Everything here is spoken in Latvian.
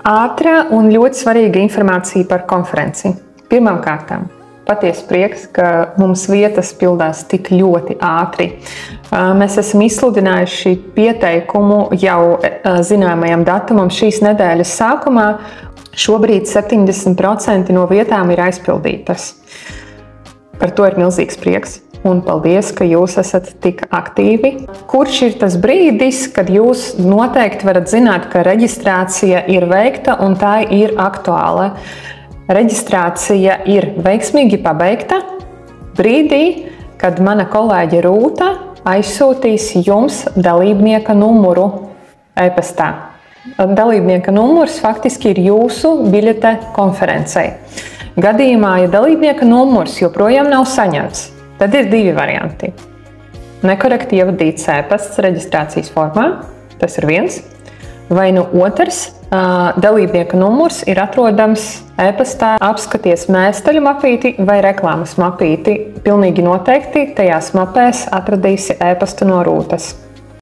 Ātra un ļoti svarīga informācija par konferenci. Pirmām kārtām, patiesi prieks, ka mums vietas pildās tik ļoti ātri. Mēs esam izsludinājuši pieteikumu jau zināmajam datumam šīs nedēļas sākumā. Šobrīd 70% no vietām ir aizpildītas. Par to ir milzīgs prieks. Un paldies, ka jūs esat tik aktīvi. Kurš ir tas brīdis, kad jūs noteikti varat zināt, ka reģistrācija ir veikta un tā ir aktuāla? Reģistrācija ir veiksmīgi pabeigta brīdī, kad mana kolēģe Rūta aizsūtīs jums dalībnieka numuru e-pastā. Dalībnieka numurs faktiski ir jūsu biļete konferencei. Gadījumā, ja dalībnieka numurs joprojām nav saņemts, tad ir divi varianti. Nekorekti ievadīts e-pasts reģistrācijas formā, tas ir viens, vai otrs, dalībnieka numurs ir atrodams e-pastā apskaties mēsteļu mapīti vai reklāmas mapīti. Pilnīgi noteikti tajās mapēs atradīsi e-pastu no Rūtas.